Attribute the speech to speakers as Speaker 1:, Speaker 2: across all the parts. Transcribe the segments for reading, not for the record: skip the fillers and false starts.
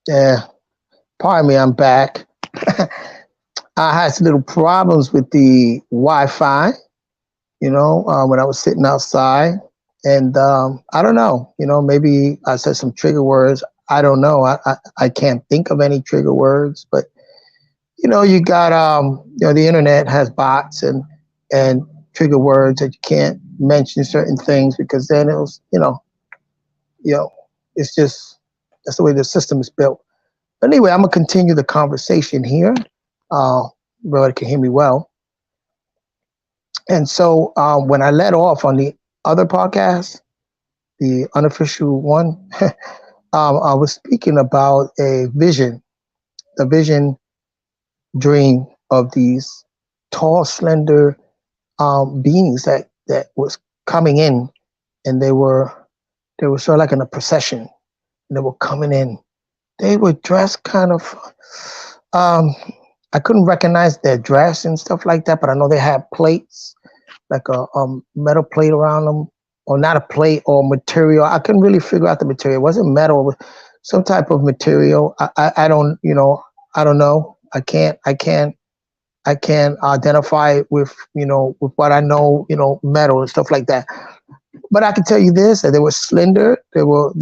Speaker 1: Yeah, pardon me, I'm back. I had some little problems with the Wi-Fi, when I was sitting outside, and I don't know, maybe I said some trigger words. I don't know. I can't think of any trigger words, but you got the internet has bots and trigger words that you can't mention certain things because then it was, you know, it's just that's the way the system is built. But anyway, I'm gonna continue the conversation here. Uh, Everybody can hear me well. And so when I let off on the other podcast, the unofficial one, I was speaking about a vision dream of these tall, slender beings that was coming in, and they were sort of like in a procession, and they were coming in. They were dressed kind of. Um, I couldn't recognize their dress and stuff like that, but I know they had plates, like a metal plate around them, or not a plate or material. I couldn't really figure out the material. It wasn't metal, it was some type of material. I don't, I don't know. I can't identify it with, with what I know, metal and stuff like that. But I can tell you this: that they were slender, they were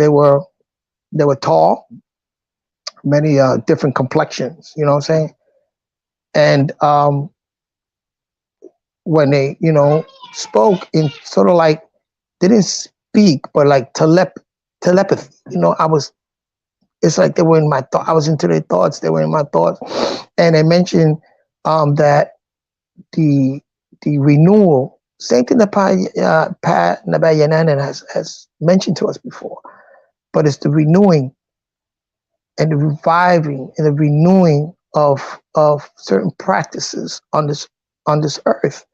Speaker 1: tall, many different complexions. You know what I'm saying? And when they, spoke in sort of like they didn't speak, but like telepathy. It's like they were in my thought. I was into their thoughts. They were in my thoughts, and they mentioned that the the renewal, same thing that Pat Nabayanan has mentioned to us before, but it's the renewing and the reviving and the renewing of certain practices on this earth.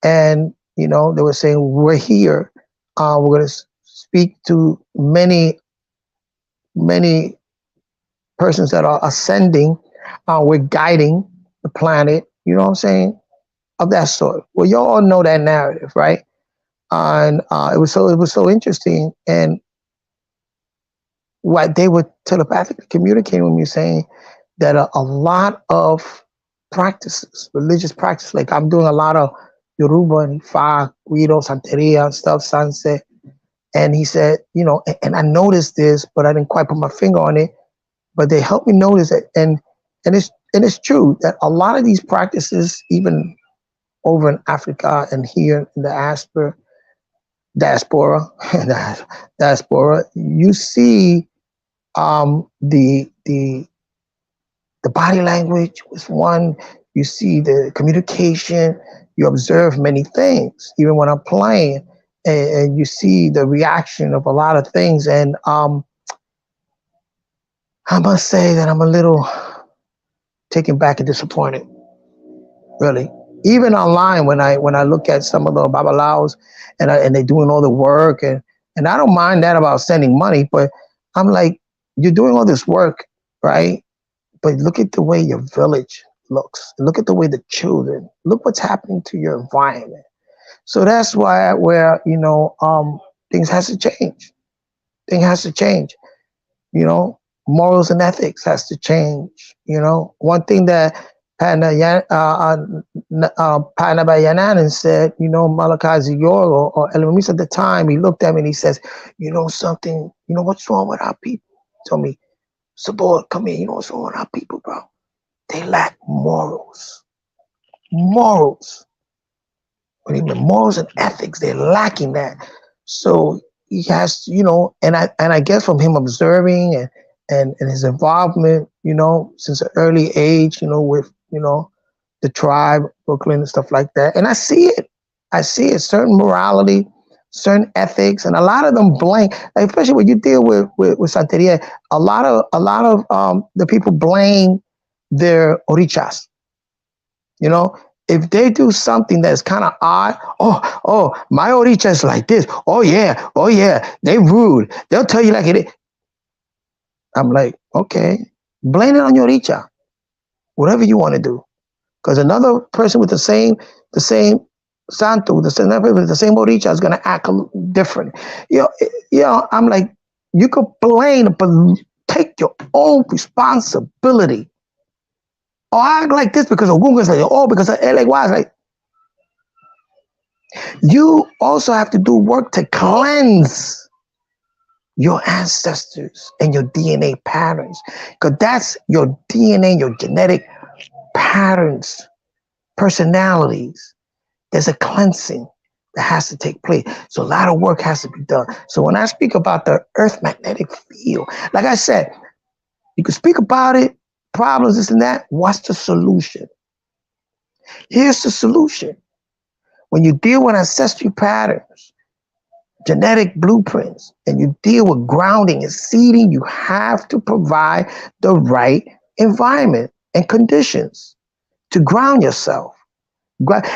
Speaker 1: And they were saying we're here. We're going to speak to many persons that are ascending. We're guiding the planet. You know what I'm saying? Of that sort. Well, you all know that narrative, right? And it was so interesting, and what they were telepathically communicating with me, saying that a lot of practices, religious practice, like I'm doing a lot of Yoruba and Fa, Guido, Santeria and stuff, Sanse. And he said, and I noticed this, but I didn't quite put my finger on it. But they helped me notice it, and it's true that a lot of these practices, even over in Africa and here in the diaspora, diaspora, you see the body language was one. You see the communication. You observe many things, even when I'm playing, and you see the reaction of a lot of things. And I must say that I'm a little taken back and disappointed, really. Even online, when I look at some of the babalaos and they're doing all the work, and I don't mind that about sending money, but I'm like, you're doing all this work, right? But look at the way your village looks. Look at the way the children. Look what's happening to your environment. So that's where things has to change. Thing has to change. You know, morals and ethics has to change. One thing that Panabayanan said, Malachi Ziyor or Elomis at the time, he looked at me and he says, something, what's wrong with our people? He told me, Sabor, come here, what's wrong with our people, bro? They lack morals. Morals. When even morals and ethics, they're lacking that. So he has, and I guess from him observing and his involvement, since an early age, with the tribe, Brooklyn and stuff like that. And I see it. Certain morality, certain ethics, and a lot of them blame, like, especially when you deal with Santeria, a lot of the people blame their orichas. If they do something that's kind of odd, oh, my oricha is like this. Oh yeah, they rude. They'll tell you like it is. I'm like, okay, blame it on your oricha, whatever you want to do, because another person with the same santo, with the same oricha is gonna act different. I'm like, you could blame, but take your own responsibility. Oh, I act like this because of Google, like, oh, because of LAY. Like, you also have to do work to cleanse your ancestors and your DNA patterns, because that's your DNA, your genetic patterns, personalities. There's a cleansing that has to take place. So a lot of work has to be done. So when I speak about the earth magnetic field, like I said, you can speak about it, problems, this and that. What's the solution? Here's the solution. When you deal with ancestral patterns, genetic blueprints, and you deal with grounding and seeding, you have to provide the right environment and conditions to ground yourself.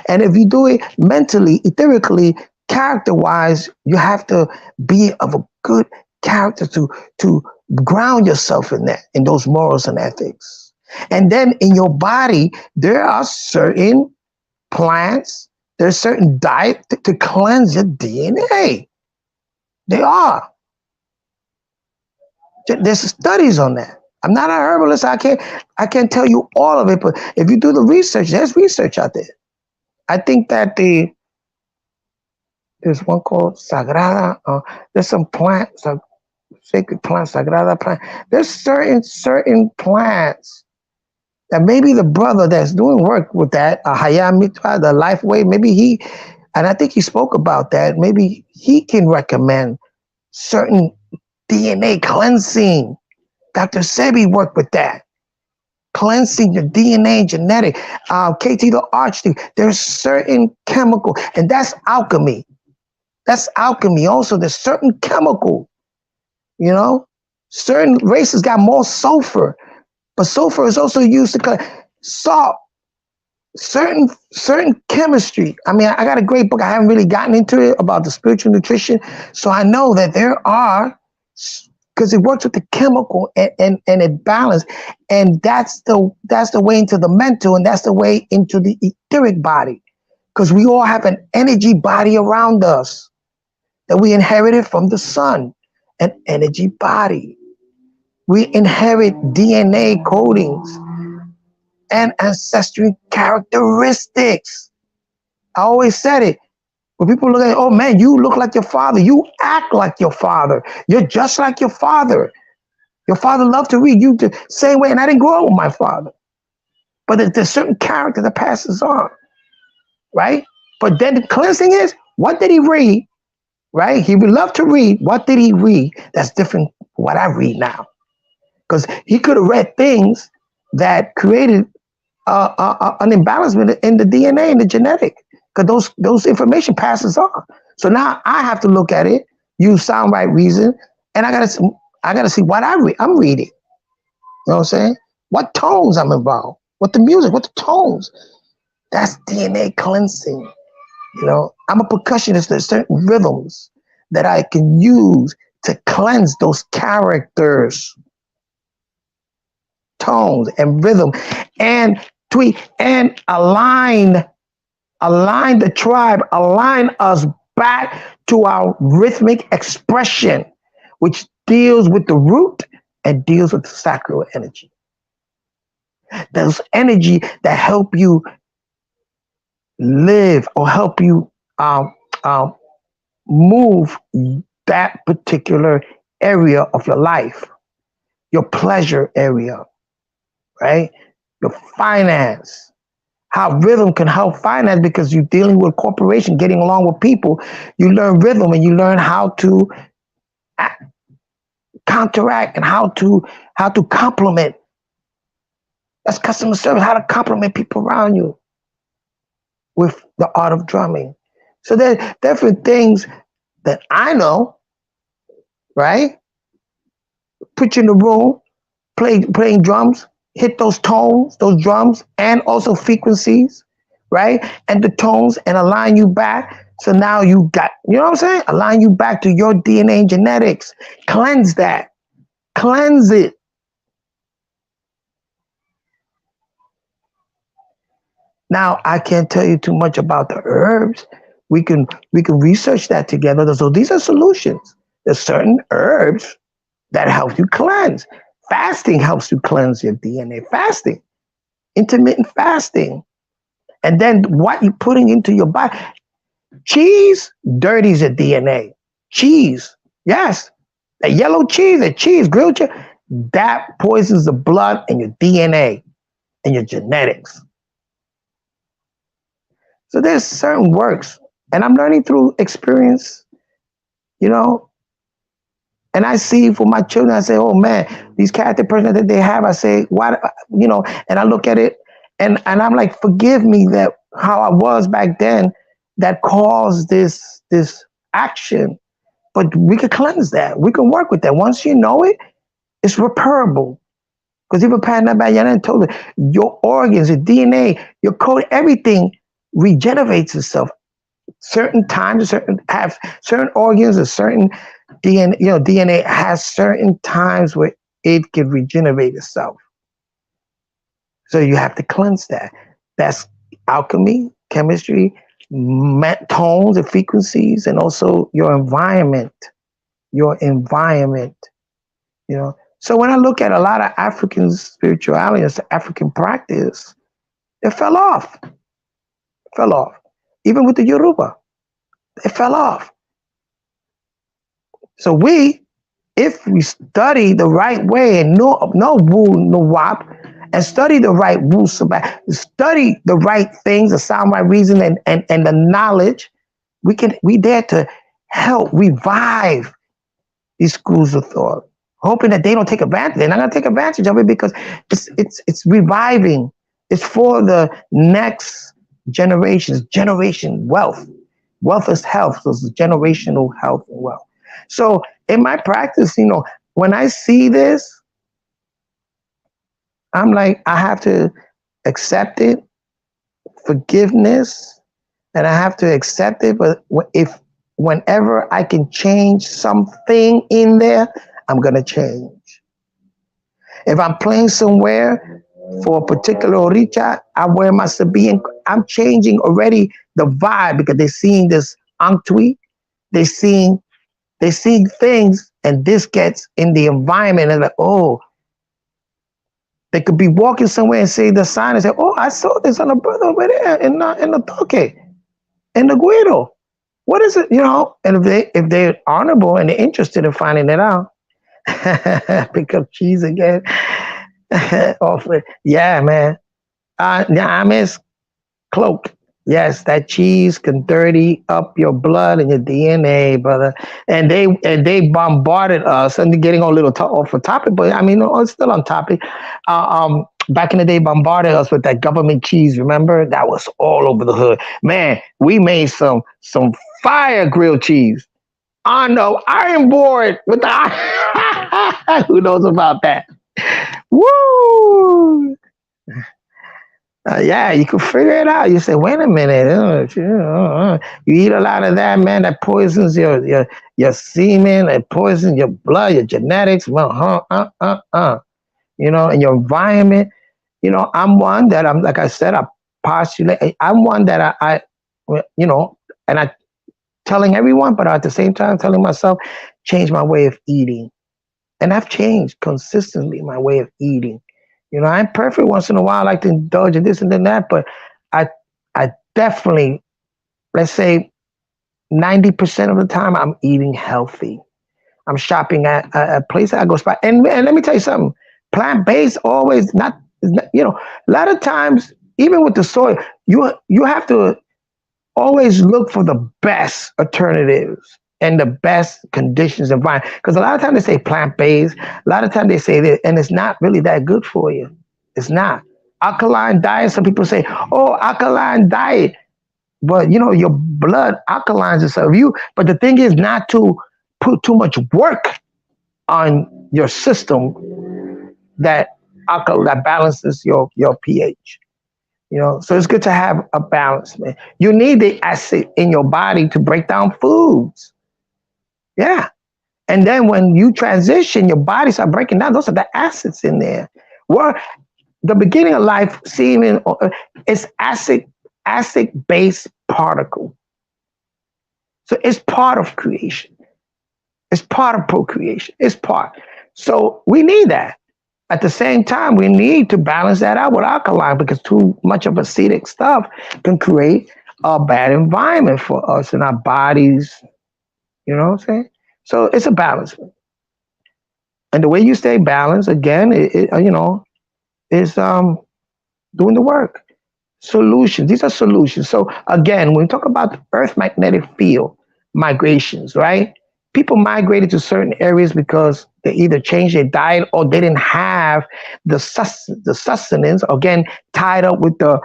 Speaker 1: And if you do it mentally, etherically, character-wise, you have to be of a good character to ground yourself in that, in those morals and ethics. And then in your body, there are certain plants, there's certain diet to cleanse your DNA. They are. There's studies on that. I'm not a herbalist. I can't tell you all of it, but if you do the research, there's research out there. I think that there's one called Sagrada. There's some plants, some sacred plants, Sagrada plant. There's certain plants that maybe the brother that's doing work with that, Hayam Mitra, the Life Way, maybe he, and I think he spoke about that, maybe he can recommend certain DNA cleansing. Dr. Sebi worked with that. Cleansing your DNA and genetic. KT the Archduke, there's certain chemical, and that's alchemy. That's alchemy. Also, there's certain chemical, certain races got more sulfur, but sulfur is also used to cleanse. Salt, certain chemistry. I mean, I got a great book. I haven't really gotten into it about the spiritual nutrition, so I know that there are, because it works with the chemical and it balances, and that's the way into the mental, and that's the way into the etheric body, because we all have an energy body around us that we inherited from the sun, an energy body. We inherit DNA codings and ancestry characteristics. I always said it. When people look at it, oh man, you look like your father. You act like your father. You're just like your father. Your father loved to read. You the same way, and I didn't grow up with my father. But there's certain character that passes on, right? But then the cleansing is, what did he read, right? He would love to read. What did he read? That's different from what I read now. Because he could have read things that created an imbalancement in the DNA and the genetic. Because those information passes on. So now I have to look at it, use sound right reason, and I gotta see what I'm reading. You know what I'm saying? What tones I'm involved, what the music, what the tones. That's DNA cleansing. I'm a percussionist. There's certain rhythms that I can use to cleanse those characters, tones and rhythm, and tweak and align the tribe, align us back to our rhythmic expression, which deals with the root and deals with the sacral energy. Those energy that help you live or help you move that particular area of your life, your pleasure area, right? Your finance. How rhythm can help finance, because you're dealing with corporation, getting along with people. You learn rhythm and you learn how to counteract and how to compliment. That's customer service, how to compliment people around you with the art of drumming. So there's different things that I know, right? Put you in the room, playing drums, hit those tones, those drums, and also frequencies, right? And the tones, and align you back. So now you got, you know what I'm saying? Align you back to your DNA and genetics. Cleanse that. Cleanse it. Now, I can't tell you too much about the herbs. We can research that together. So these are solutions. There's certain herbs that help you cleanse. Fasting helps you cleanse your DNA. Fasting, intermittent fasting. And then what you're putting into your body. Cheese dirties your DNA. Cheese, yes. That yellow cheese, that cheese, grilled cheese, that poisons the blood and your DNA and your genetics. So there's certain works, and I'm learning through experience, you know. And I see for my children, I say, oh man, these character personalities that they have, I say, why, you know, and I look at it and I'm like, forgive me that how I was back then that caused this action. But we could cleanse that. We can work with that. Once you know it, it's repairable. Because even Pat Nabayanan told it, your organs, your DNA, your code, everything regenerates itself. Certain times, certain organs, or certain DNA, DNA has certain times where it can regenerate itself. So you have to cleanse that. That's alchemy, chemistry, tones and frequencies, and also your environment. Your environment, So when I look at a lot of African spirituality, African practice, it fell off. Fell off. Even with the Yoruba, it fell off. So if we study the right way and no woo, no wop, and study the right Wu Sabat, study the right things, the sound right reason, and the knowledge, we dare to help revive these schools of thought, hoping that they don't take advantage. They're not going to take advantage of it because it's reviving. It's for the next generations. Generation wealth. Wealth is health. So it's generational health and wealth. So in my practice, when I see this, I'm like, I have to accept it, forgiveness, and I have to accept it. But whenever I can change something in there, I'm going to change. If I'm playing somewhere for a particular oricha, I wear my Sabian. I'm changing already the vibe because they're seeing this Antwi. They're seeing things, and this gets in the environment, and like, oh, they could be walking somewhere and see the sign and say, oh, I saw this on a brother over there in the toque, in the Guido. What is it? And if they're honorable and they're interested in finding it out, pick up cheese again. Yeah, man. Yeah, I miss cloak. Yes, that cheese can dirty up your blood and your DNA, brother. And they bombarded us, and getting a little off the topic, but I mean, it's still on topic. Back in the day, bombarded us with that government cheese. Remember, that was all over the hood. Man, we made some fire grilled cheese on the iron board with the who knows about that? Woo! Yeah, you can figure it out. You say, wait a minute, you eat a lot of that, man. That poisons your semen, it poisons your blood, your genetics. Well, and your environment. I'm one that I'm like I said, I postulate. I'm one that I and I telling everyone, but at the same time telling myself, change my way of eating. And I've changed consistently my way of eating. I'm perfect once in a while. I like to indulge in this and then that, but I definitely, let's say 90% of the time, I'm eating healthy. I'm shopping at a place that I go spot. And let me tell you something, plant-based always not, a lot of times, even with the soy, you have to always look for the best alternatives and the best conditions and environment. Because a lot of times they say plant-based, a lot of times they say that, and it's not really that good for you. It's not. Alkaline diet, some people say, oh, alkaline diet. But your blood alkalines itself. But the thing is not to put too much work on your system that balances your pH. So it's good to have a balance, man. You need the acid in your body to break down foods. Yeah. And then when you transition, your body start breaking down. Those are the acids in there. Well, the beginning of life, semen, it's acid-based particle. So it's part of creation. It's part of procreation. It's part. So we need that. At the same time, we need to balance that out with alkaline because too much of acidic stuff can create a bad environment for us and our bodies. You know what I'm saying? So it's a balance. And the way you stay balanced, again, is doing the work. Solutions. These are solutions. So again, when we talk about the Earth magnetic field migrations, right? People migrated to certain areas because they either changed their diet or they didn't have the sustenance. Again, tied up with the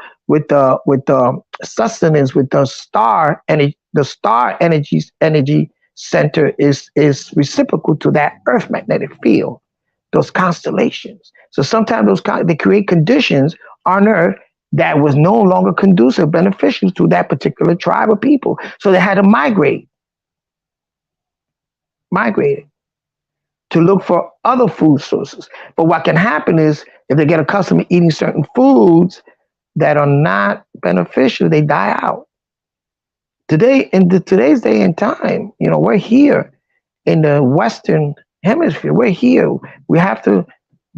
Speaker 1: sustenance with the star energy. The star energy center is reciprocal to that Earth magnetic field. Those constellations. So sometimes they create conditions on Earth that was no longer conducive, beneficial to that particular tribe of people. So they had to migrate to look for other food sources. But what can happen is if they get accustomed to eating certain foods that are not beneficial, they die out. Today, today's day and time, we're here in the Western hemisphere. We're here. We have to.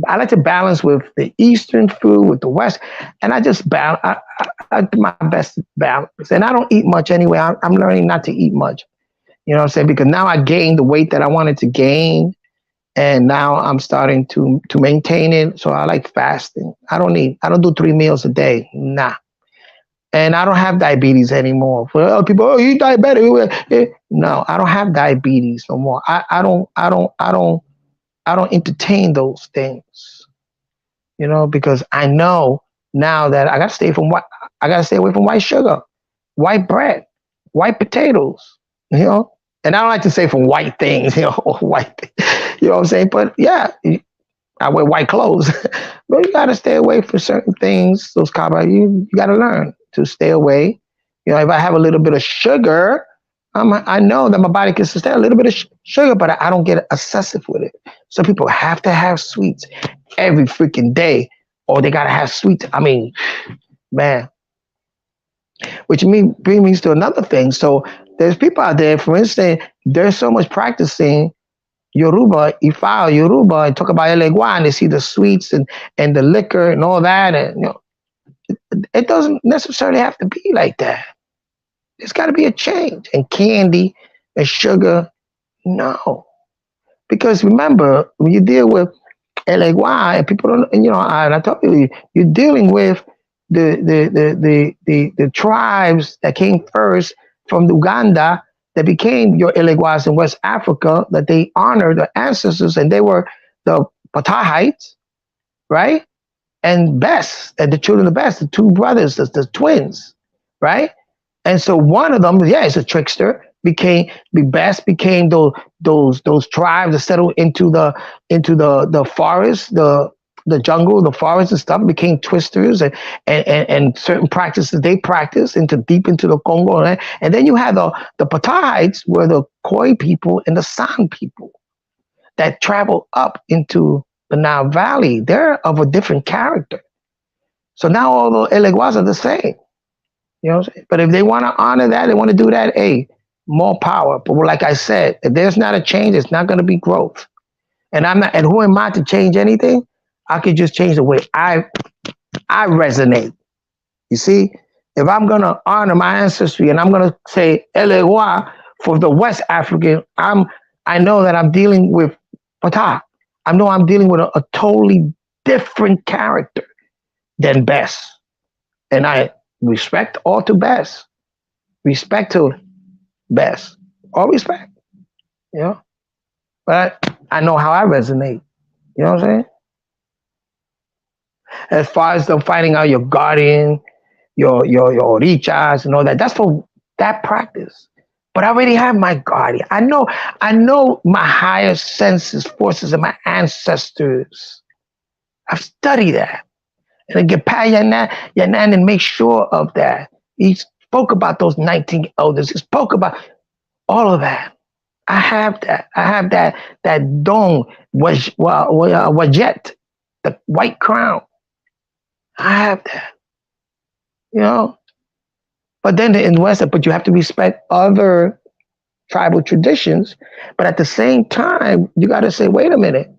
Speaker 1: I like to balance with the Eastern food with the West, and I just balance. I do my best to balance, and I don't eat much anyway. I'm learning not to eat much. You know what I'm saying? Because now I gained the weight that I wanted to gain, and now I'm starting to maintain it. So I like fasting. I don't eat. I don't do 3 meals a day. Nah. And I don't have diabetes anymore. For other people, oh, you diabetic? No, I don't have diabetes no more. I don't entertain those things, because I know now that I gotta stay away from white sugar, white bread, white potatoes, And I don't like to say from white things, or white, what I'm saying? But yeah, I wear white clothes, but you gotta stay away from certain things. Those carbohydrates, you gotta learn to stay away. If I have a little bit of sugar, I know that my body can sustain a little bit of sugar, but I don't get excessive with it. Some people have to have sweets every freaking day, or they gotta have sweets. I mean, man, which brings me to another thing. So there's people out there, for instance, there's so much practicing Yoruba, Ifa, Yoruba, and talk about Elegua, and they see the sweets and the liquor and all that, and it doesn't necessarily have to be like that. There's got to be a change. And candy and sugar, no. Because remember, when you deal with LAY, and people don't, and I told you, you're dealing with the tribes that came first from Uganda that became your LAYs in West Africa, that they honored the ancestors, and they were the Patahites, right? And Bess, and the children of Bess, the two brothers, the twins, right? And so one of them, yeah, is a trickster. Best became those tribes that settled into the forest, the jungle, the forest and stuff. Became twisters and certain practices they practiced deep into the Congo, right? And then you had the Patahites, were the Khoi people and the San people that traveled up into the Nile Valley. They're of a different character. So now all the Eleguas are the same. You know what I'm saying? But if they want to honor that, they want to do that, hey, more power. But like I said, if there's not a change, it's not going to be growth. And who am I to change anything? I could just change the way I resonate. You see, if I'm going to honor my ancestry and I'm going to say Elewa for the West African, I know that I'm dealing with Patah. I know I'm dealing with a totally different character than Bess. And I respect all to Bess. Respect to Bess. All respect. But I know how I resonate. You know what I'm saying? As far as them finding out your guardian, your orichas and all that, that's for that practice. But I already have my guardian. I know my higher senses, forces, and my ancestors. I've studied that. And get Yanan and make sure of that. He spoke about those 19 elders. He spoke about all of that. I have that. I have that dong, wajet, the white crown. I have that. But then in West, but you have to respect other tribal traditions. But at the same time, you got to say, wait a minute.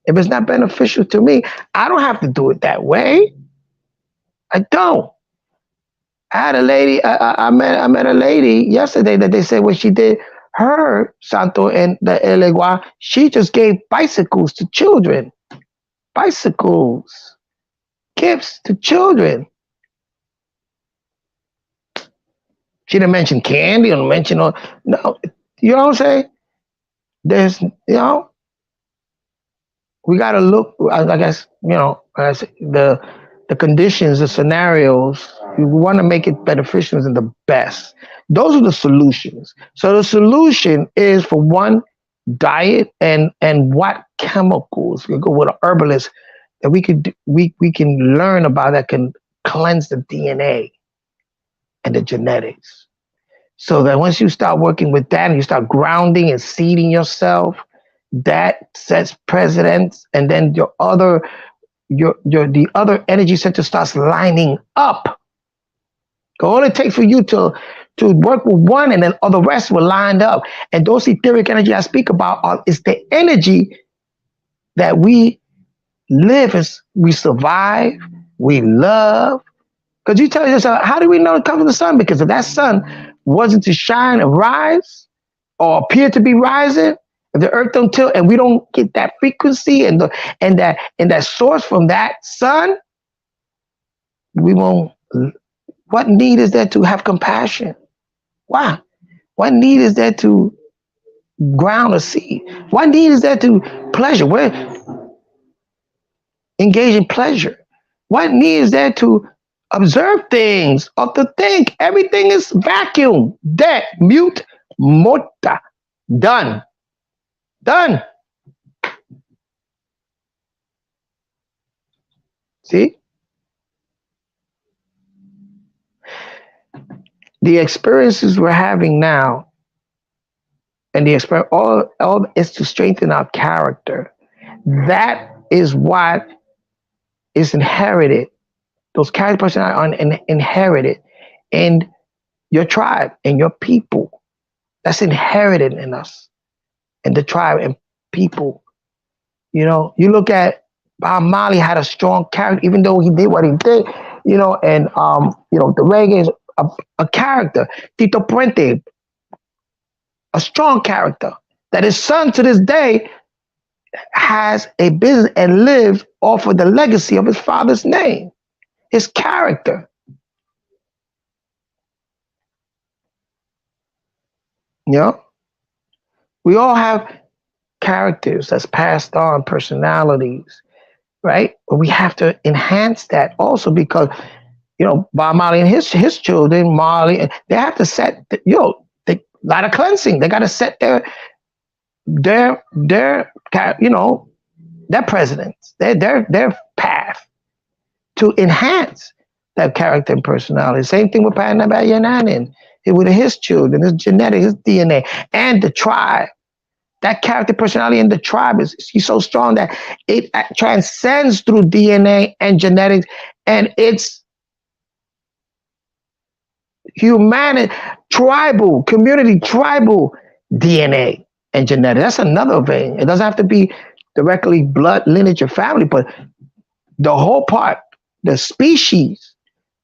Speaker 1: If it's not beneficial to me, I don't have to do it that way. I don't. I had a lady. I met a lady yesterday that they said when she did her Santo and the Elegua, she just gave bicycles to children. Bicycles, gifts to children. She didn't mention candy or mention all. No, you know what I'm saying? There's, we got to look. I guess as the conditions, the scenarios. You want to make it beneficial and the best. Those are the solutions. So the solution is for one, diet and what chemicals. We go with an herbalist that we can learn about that can cleanse the DNA and the genetics. So that once you start working with that and you start grounding and seeding yourself, that sets precedents, and then your the other energy center starts lining up. All it takes for you to work with one, and then all the rest will line up. And those etheric energy I speak about is the energy that we live as, we survive, we love. Because you tell yourself, how do we know it comes from the sun? Because if that sun wasn't to shine and rise or appear to be rising, if the earth don't tilt and we don't get that frequency and that source from that sun, we won't. What need is there to have compassion? Why? What need is there to ground a seed? What need is there to pleasure? Where engage in pleasure? What need is there to observe things or to think? Everything is vacuum, dead, mute, morta, done, done. See? The experiences we're having now, and the experience, all is to strengthen our character. That is what is inherited. Those character personalities are inherited in your tribe and your people. That's inherited in us, in the tribe and people. You look at Bob Marley had a strong character, even though he did what he did. And the reggae is a character. Tito Puente, a strong character. That his son to this day has a business and lives off of the legacy of his father's name, his character. We all have characters that's passed on, personalities, right? But we have to enhance that also because, Bob Marley and his children, Marley, they have to set, a lot of cleansing. They got to set their presidents, their path to enhance that character and personality. Same thing with Panabayanan, with his children, his genetics, his DNA, and the tribe. That character, personality in the tribe he's so strong that it transcends through DNA and genetics, and it's humanity, tribal, community, tribal DNA and genetics. That's another thing. It doesn't have to be directly blood, lineage, or family, but the whole part, the species,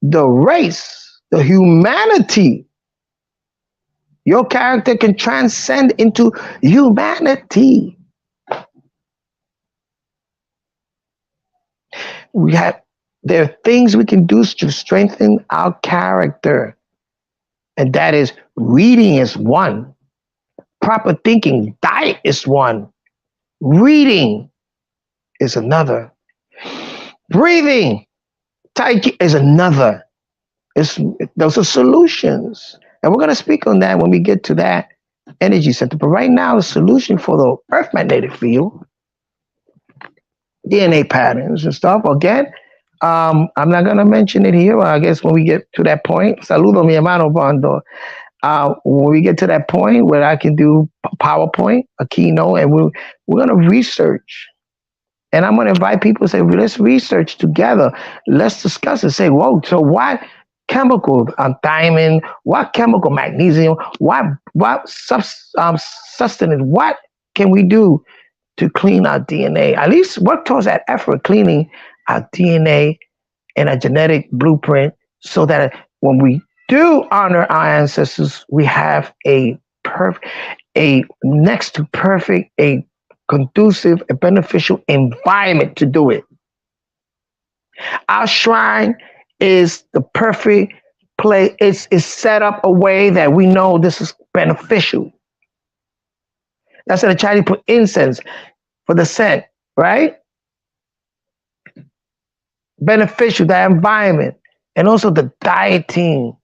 Speaker 1: the race, the humanity. Your character can transcend into humanity. There are things we can do to strengthen our character. And that is, reading is one. Proper thinking, diet is one. Reading is another. Breathing, Tai Chi is another. Those are solutions. And we're going to speak on that when we get to that energy center. But right now, the solution for the Earth magnetic field, DNA patterns and stuff, again, I'm not going to mention it here. I guess when we get to that point, saludo mi hermano Bando. When we get to that point where I can do PowerPoint, a keynote, and we're going to research. And I'm going to invite people to say, well, let's research together. Let's discuss and say, whoa, so what chemical thiamine, what chemical magnesium, what sustenance, what can we do to clean our DNA. At least work towards that effort, cleaning our DNA and a genetic blueprint, so that when we do honor our ancestors, we have a next to perfect, a conducive, a beneficial environment to do it. Our shrine is the perfect place. It's set up a way that we know this is beneficial. That's why the Chinese put incense for the scent, right? Beneficial, that environment. And also the dieting.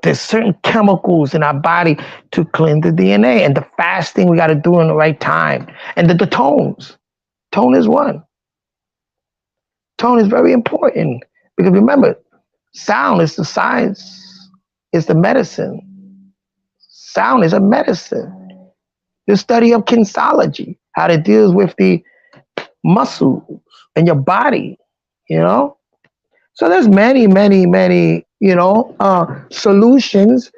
Speaker 1: There's certain chemicals in our body to cleanse the DNA. And the fasting we got to do in the right time. And the tones. Tone is one. Tone is very important. Because remember, sound is the science, is the medicine. Sound is a medicine. The study of kinesology, how it deals with the muscles in your body, you know? So there's many, solutions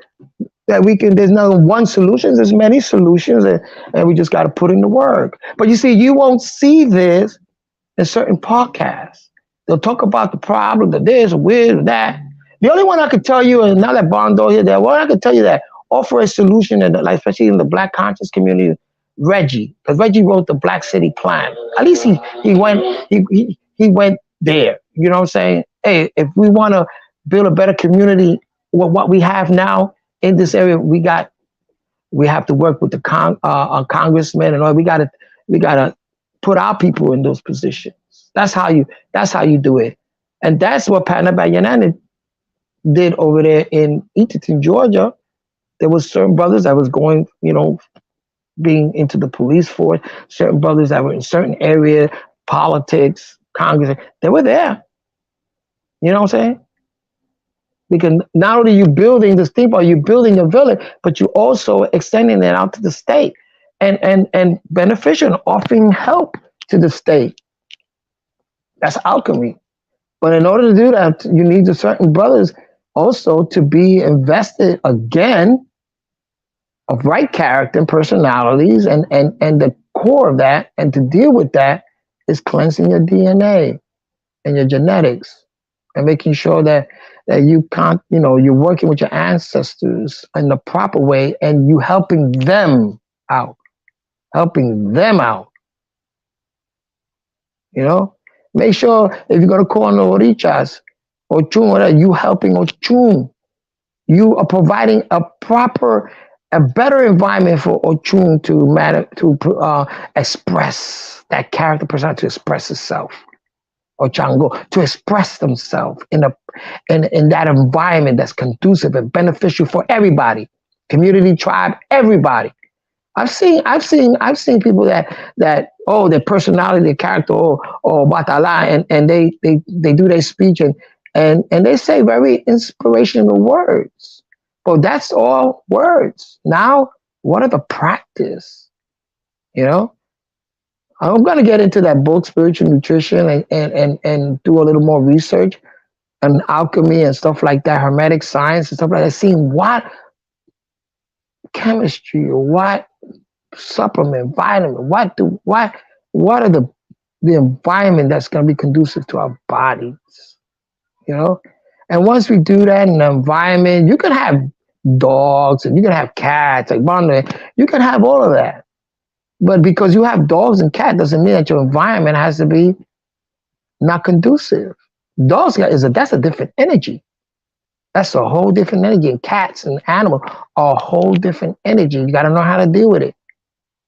Speaker 1: that we can, there's not one solution, there's many solutions, and we just got to put in the work. But you see, you won't see this in certain podcasts. They'll talk about the problem, the this, with that. The only one I could tell you, and now that Bondo here, that one I could tell you that offer a solution, and like especially in the Black conscious community, Reggie, because Reggie wrote the Black City Plan. At least he went there. You know what I'm saying? Hey, if we want to build a better community, what we have now in this area, we have to work with the congressmen and all. We gotta put our people in those positions. That's how you do it, and that's what Patna Bayanani did over there in Eatonton, Georgia. There was certain brothers that was going, being into the police force, certain brothers that were in certain areas, politics, Congress, they were there. You know what I'm saying? Because not only you building this thing, but you building a village, but you also extending it out to the state and beneficial and offering help to the state. That's alchemy. But in order to do that, you need the certain brothers also to be invested again of right character and personalities, and the core of that, and to deal with that is cleansing your DNA and your genetics, and making sure that you can't, you're working with your ancestors in the proper way, and you out, helping them out. Make sure if you're gonna call on the orichas or chun, whatever, you helping Ochun. You are providing a better environment for Ochun to express that character, person to express itself, or Chango to express themselves in that environment that's conducive and beneficial for everybody, community, tribe, everybody. I've seen people that their personality, their character, or batala, and they do their speech, and they say very inspirational words. But that's all words. Now, what are the practice? I'm gonna get into that book, Spiritual Nutrition, and do a little more research on alchemy and stuff like that, hermetic science and stuff like that, seeing what chemistry or what supplement, vitamin, what are the environment that's going to be conducive to our bodies, and once we do that in the environment, you can have dogs and you can have cats, like Bondo, you can have all of that, but because you have dogs and cats doesn't mean that your environment has to be not conducive. That's a different energy. That's a whole different energy. And cats and animals are a whole different energy. You got to know how to deal with it.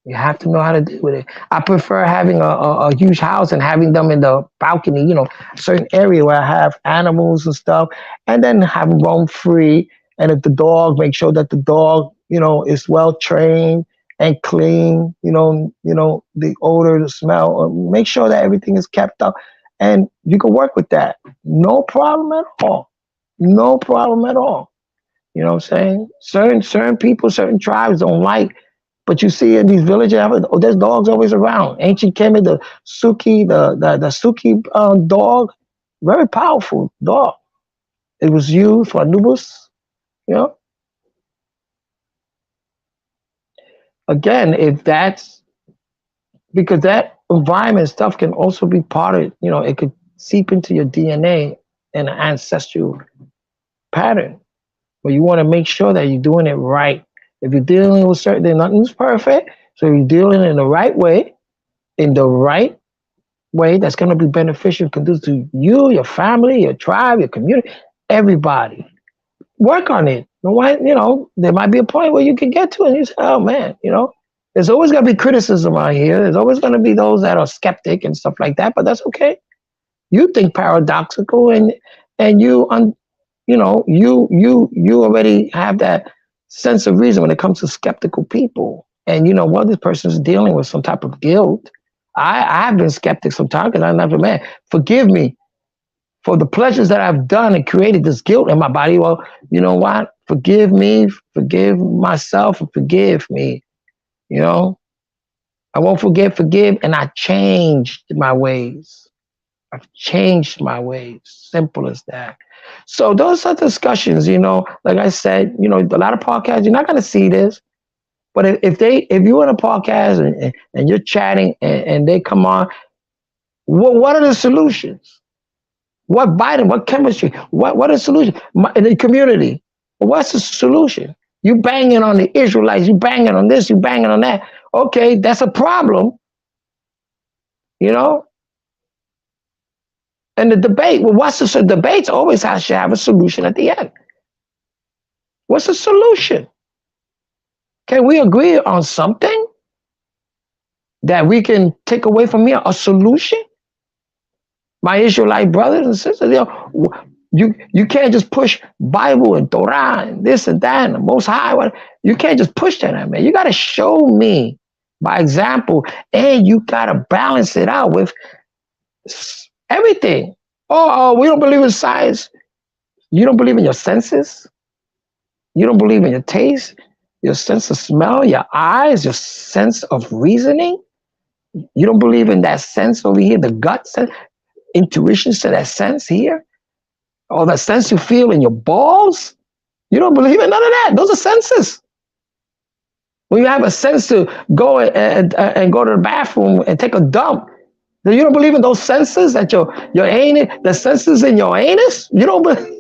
Speaker 1: You have to know how to deal with it. I prefer having a huge house and having them in the balcony, a certain area where I have animals and stuff, and then have them roam free. And if the dog, make sure that the dog, is well trained and clean, the odor, the smell, make sure that everything is kept up. And you can work with that. No problem at all. No problem at all. You know what I'm saying? Certain people, certain tribes don't like, but you see in these villages, there's dogs always around. Ancient Kemet, the Suki, the Suki dog, very powerful dog. It was used for Anubis, Again, if that's because that environment stuff can also be part of, it could seep into your DNA and an ancestral pattern. But you want to make sure that you're doing it right. If you're dealing with certain things, nothing's perfect. So you're dealing in the right way that's going to be beneficial, conducive to you, your family, your tribe, your community, everybody. Work on it. There might be a point where you can get to it and you say, oh man, there's always going to be criticism out here. There's always going to be those that are skeptic and stuff like that, but that's okay. You think paradoxical and you already have that sense of reason when it comes to skeptical people. And this person is dealing with some type of guilt. I have been skeptic sometimes because I'm never, man, forgive me for the pleasures that I've done and created this guilt in my body. Well, you know what? Forgive me, forgive myself, and forgive me. I won't forgive, and I changed my ways. I've changed my ways. Simple as that. So those are discussions, like I said, a lot of podcasts, you're not going to see this, but if you're in a podcast and you're chatting and they come on, what are the solutions? What vitamin, what chemistry, what is the solution? In the community, what's the solution? You banging on the Israelites, you banging on this, you banging on that. Okay, that's a problem, And the debate, well, debates always should have a solution at the end. What's the solution? Can we agree on something that we can take away from here? A solution? My Israelite brothers and sisters, you can't just push Bible and Torah and this and that and the Most High. You can't just push that, man. You got to show me by example, and you got to balance it out with everything. Oh, we don't believe in science. You don't believe in your senses. You don't believe in your taste, your sense of smell, your eyes, your sense of reasoning. You don't believe in that sense over here, the gut sense, intuition, so that sense here, or that sense you feel in your balls. You don't believe in none of that. Those are senses. When you have a sense to go and go to the bathroom and take a dump, you don't believe in those senses that your anus, the senses in your anus. You don't believe.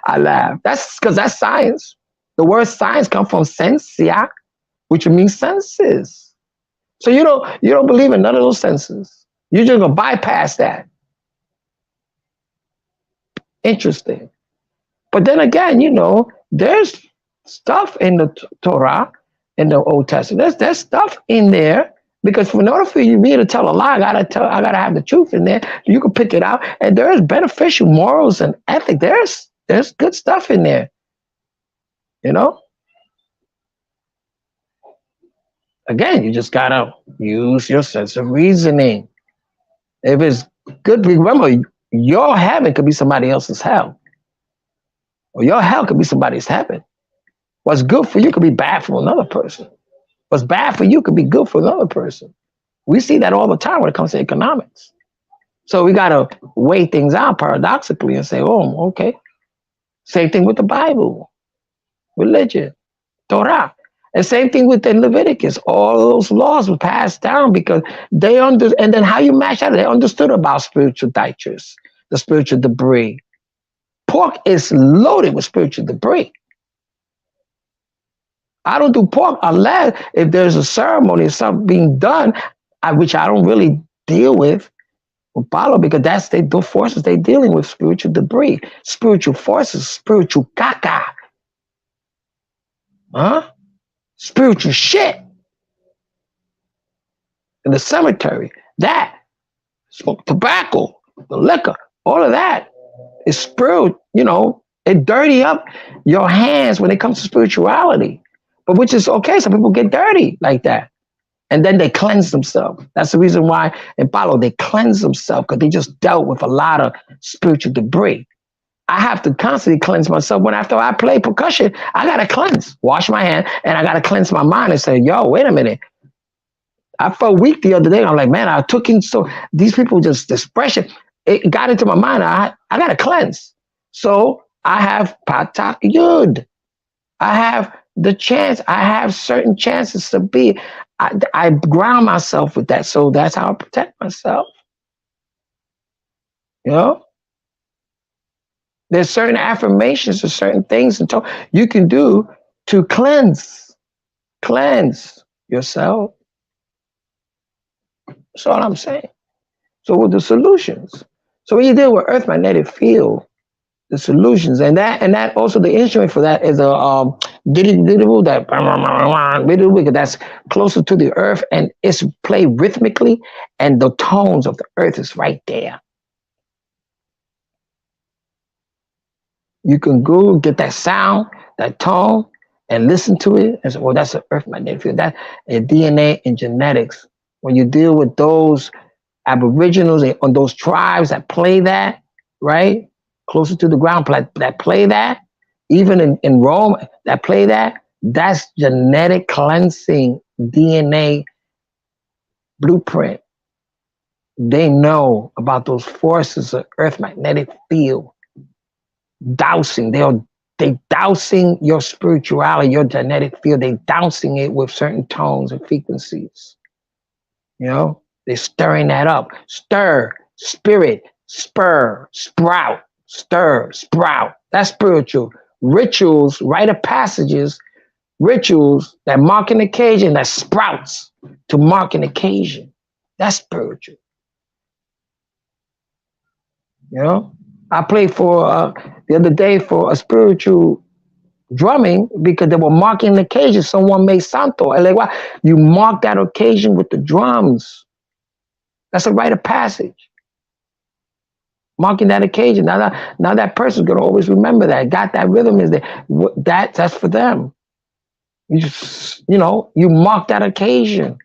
Speaker 1: I laugh. That's because that's science. The word science comes from sensia, which means senses. So you don't believe in none of those senses. You're just gonna bypass that. Interesting. But then again, there's stuff in the Torah, in the Old Testament. There's stuff in there because in order for me to tell a lie, I gotta have the truth in there. You can pick it out, and there is beneficial morals and ethics. There's good stuff in there. Again, you just gotta use your sense of reasoning. If it's good, remember, your heaven could be somebody else's hell, or your hell could be somebody's heaven. What's good for you could be bad for another person. What's bad for you could be good for another person. We see that all the time when it comes to economics. So we got to weigh things out paradoxically and say, oh, okay. Same thing with the Bible, religion, Torah. And same thing within Leviticus. All those laws were passed down because and then how you match that? They understood about spiritual detritus, the spiritual debris. Pork is loaded with spiritual debris. I don't do pork unless if there's a ceremony or something being done, which I don't really deal with Palo, because that's the forces they're dealing with, spiritual debris, spiritual forces, spiritual caca. Spiritual shit in the cemetery. That smoke tobacco, the liquor, all of that is spiritual. It dirty up your hands when it comes to spirituality. But which is okay. Some people get dirty like that. And then they cleanse themselves. That's the reason why in Palo, they cleanse themselves, because they just dealt with a lot of spiritual debris. I have to constantly cleanse myself. When after I play percussion, I got to cleanse, wash my hand, and I got to cleanse my mind and say, yo, wait a minute. I felt weak the other day. I'm like, man, I took in so these people just expression. It got into my mind. I got to cleanse. So I have Patak Yud. I have the chance I have certain chances to be. I ground myself with that, so that's how I protect myself. You know, there's certain affirmations or certain things and you can do to cleanse yourself. That's all I'm saying. So with the solutions, so when you deal with Earth magnetic field, the solutions and that also the instrument for that is a that that's closer to the earth and it's played rhythmically and the tones of the earth is right there. You can go get that sound, that tone, and listen to it and say, well, that's an earth magnetic field. That DNA and genetics. When you deal with those aboriginals and on those tribes that play that, right? Closer to the ground, that play that, even in Rome, that play that, that's genetic cleansing DNA blueprint. They know about those forces of earth magnetic field dousing. They dousing your spirituality, your genetic field. They dousing it with certain tones and frequencies. You know, they're stirring that up. Stir, spirit, spur, sprout, stir, sprout. That's spiritual. Rituals, rite of passages, rituals that mark an occasion, that sprouts to mark an occasion. That's spiritual. You know, I played for the other day for a spiritual drumming because they were marking the occasion. Someone made santo. And like, wow, you mark that occasion with the drums. That's a rite of passage. Marking that occasion. Now that person's gonna always remember that. Got that rhythm is there. That's for them. You mark that occasion.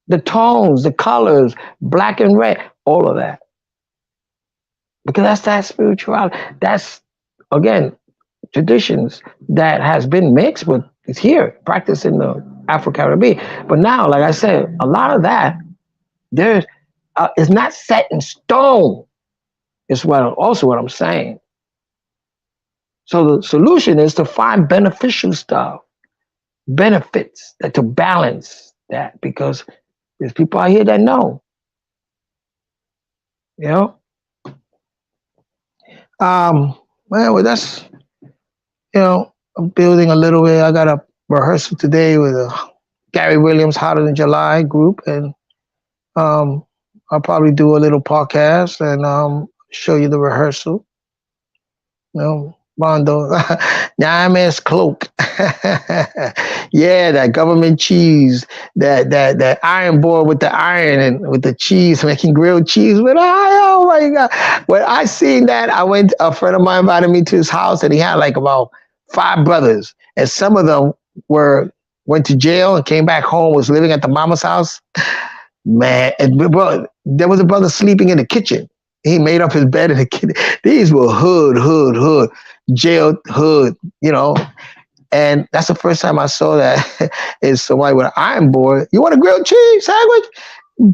Speaker 1: The tones, the colors, black and red, all of that. Because that's that spirituality. That's again traditions that has been mixed with it's here, practiced in the Afro Caribbean. But now, like I said, a lot of that there's is not set in stone. Is what I'm saying. So the solution is to find beneficial stuff, benefits that to balance that because there's people out here that know, you know. Well, that's I'm building a little bit. I got a rehearsal today with a Gary Williams Hotter Than July group, and um, I'll probably do a little podcast and show you the rehearsal. Mondo, Nyames cloak. Yeah, that government cheese, that iron board with the iron and with the cheese, making grilled cheese with oh my god. When I seen that, a friend of mine invited me to his house and he had like about 5 brothers. And some of them went to jail and came back home, was living at the mama's house. Man, bro, there was a brother sleeping in the kitchen. He made up his bed in the kitchen. These were hood, jail hood, And that's the first time I saw that is somebody with an iron board. You want a grilled cheese sandwich?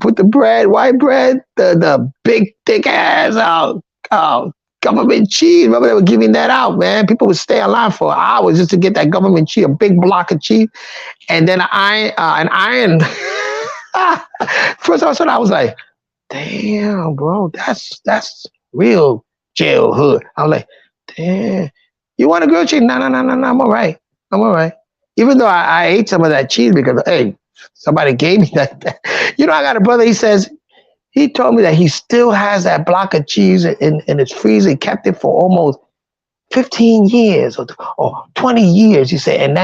Speaker 1: Put the bread, white bread, the big thick ass government cheese. Remember they were giving that out, man. People would stay online for hours just to get that government cheese, a big block of cheese, and then an iron. First I saw that, I was like, damn, bro, that's real jail hood. I was like, damn, you want a grilled cheese? No, I'm all right. Even though I ate some of that cheese because, hey, somebody gave me that. I got a brother, he told me that he still has that block of cheese in his freezer. He kept it for almost 15 years or 20 years. He said, and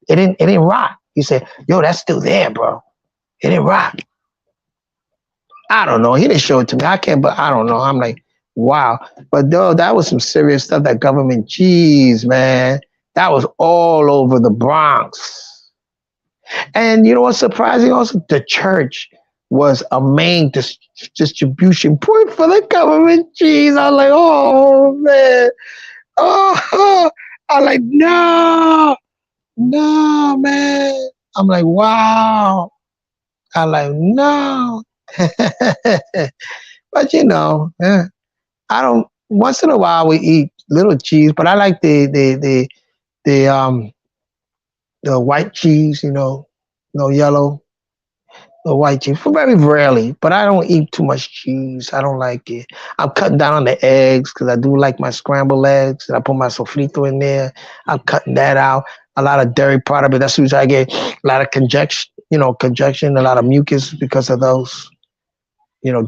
Speaker 1: it didn't rot. He said, yo, that's still there, bro. It didn't rot. I don't know. He didn't show it to me. I can't, but I don't know. I'm like, wow. But though that was some serious stuff, that government cheese, man. That was all over the Bronx. And you know what's surprising also? The church was a main distribution point for the government cheese. I was like, oh, man. Oh, I'm like, no, man. I'm like, wow. I'm like, no. But I don't. Once in a while we eat little cheese, but I like the the white cheese, no yellow, no white cheese. Very rarely, but I don't eat too much cheese. I don't like it. I'm cutting down on the eggs because I do like my scrambled eggs. And I put my sofrito in there. I'm cutting that out. A lot of dairy product, but that's usually I get a lot of congestion, a lot of mucus because of those,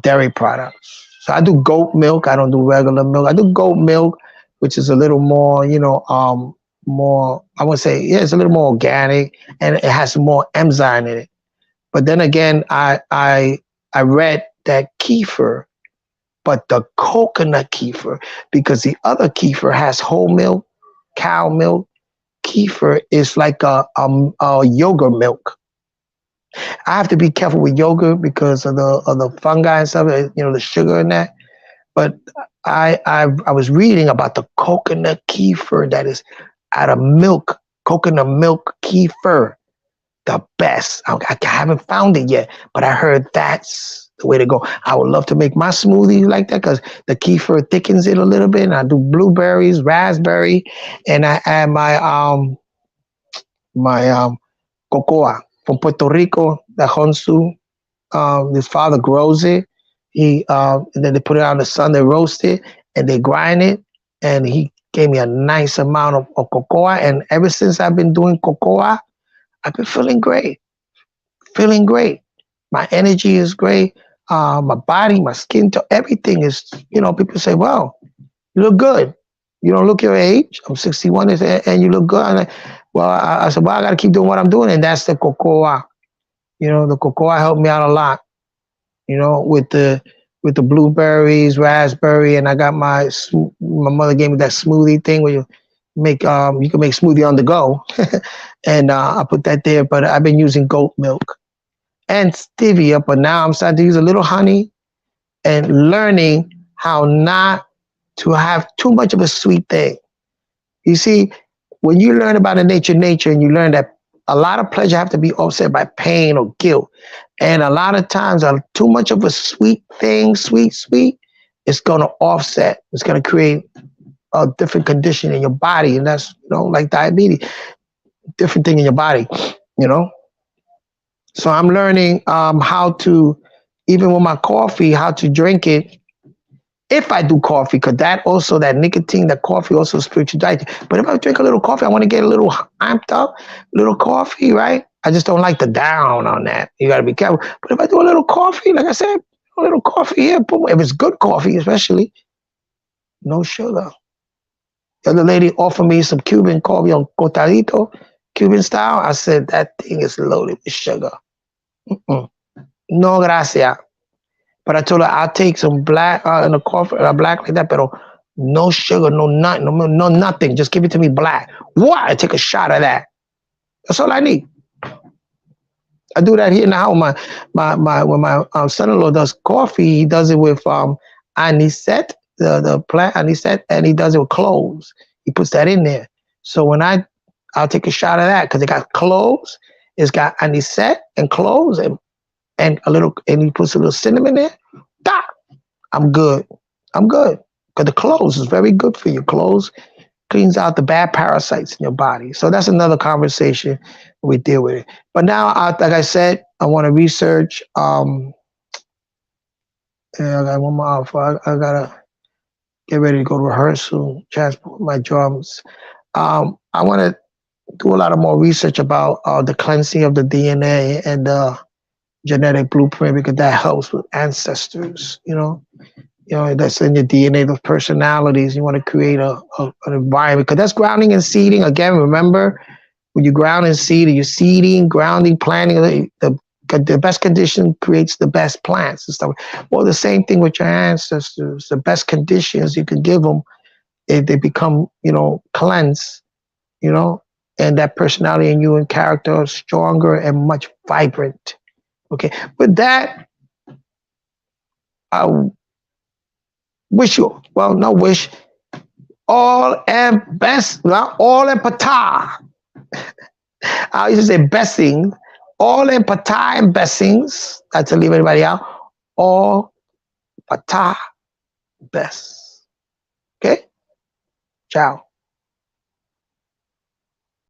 Speaker 1: dairy products. So I do goat milk. I don't do regular milk. I do goat milk, which is a little more, more, I would say, yeah, it's a little more organic and it has more enzyme in it. But then again, I read that kefir, but the coconut kefir, because the other kefir has whole milk, cow milk. Kefir is like a yogurt milk. I have to be careful with yogurt because of the fungi and stuff, the sugar in that. But I was reading about the coconut kefir that is out of milk, coconut milk kefir, the best. I haven't found it yet, but I heard that's the way to go. I would love to make my smoothie like that because the kefir thickens it a little bit. And I do blueberries, raspberry, and I add my cocoa from Puerto Rico, the Honsu. His father grows it. And then they put it out in the sun. They roast it and they grind it. And he gave me a nice amount of cocoa. And ever since I've been doing cocoa, I've been feeling great. Feeling great. My energy is great. My body, my skin, everything is. People say, "Well, you look good. You don't look your age. I'm 61, and you look good." Well, I said, "Well, I got to keep doing what I'm doing," and that's the cocoa. The cocoa helped me out a lot. With the blueberries, raspberry, and I got my mother gave me that smoothie thing where you can make smoothie on the go, and I put that there. But I've been using goat milk and stevia, but now I'm starting to use a little honey and learning how not to have too much of a sweet thing. You see, when you learn about the nature, and you learn that a lot of pleasure have to be offset by pain or guilt. And a lot of times, too much of a sweet thing, sweet, it's going to offset. It's going to create a different condition in your body. And that's, like diabetes, different thing in your body, you know. So I'm learning how to, even with my coffee, how to drink it. If I do coffee, because that nicotine, that coffee also spiritual diet. But if I drink a little coffee, I want to get a little amped up, little coffee, right? I just don't like the down on that. You got to be careful. But if I do a little coffee, like I said, a little coffee here, if it's good coffee, especially, no sugar. The other lady offered me some Cuban coffee on cotadito, Cuban style. I said, that thing is loaded with sugar. Mm-mm. No gracias. But I told her I'll take some black in a coffee, black like that, but no sugar, no nut, no nothing. Just give it to me black. What? I take a shot of that. That's all I need. I do that here now. When my son-in-law does coffee, he does it with anisette, the plant anisette, and he does it with cloves. He puts that in there. So when I'll take a shot of that because it got cloves, it's got anisette and cloves and he puts a little cinnamon there. Da! I'm good. Because the cloves is very good for you. Cloves cleans out the bad parasites in your body. So that's another conversation we deal with it. But now, like I said, I want to research. I got one more hour. I gotta get ready to go to rehearsal, transport my drums. I want to do a lot of more research about the cleansing of the DNA and the genetic blueprint because that helps with ancestors. That's in your DNA, those personalities. You want to create an environment because that's grounding and seeding. Again, remember when you ground and seed, you're seeding, grounding, planting. The best condition creates the best plants and stuff. Well, the same thing with your ancestors. The best conditions you can give them, if they become, cleansed, and that personality in you and character are stronger and much vibrant. Okay, with that, I wish you, well, not wish, all and best, not all and patah. I used to say blessings, all and patah and blessings. I tell leave everybody out, all patah best. Okay, ciao.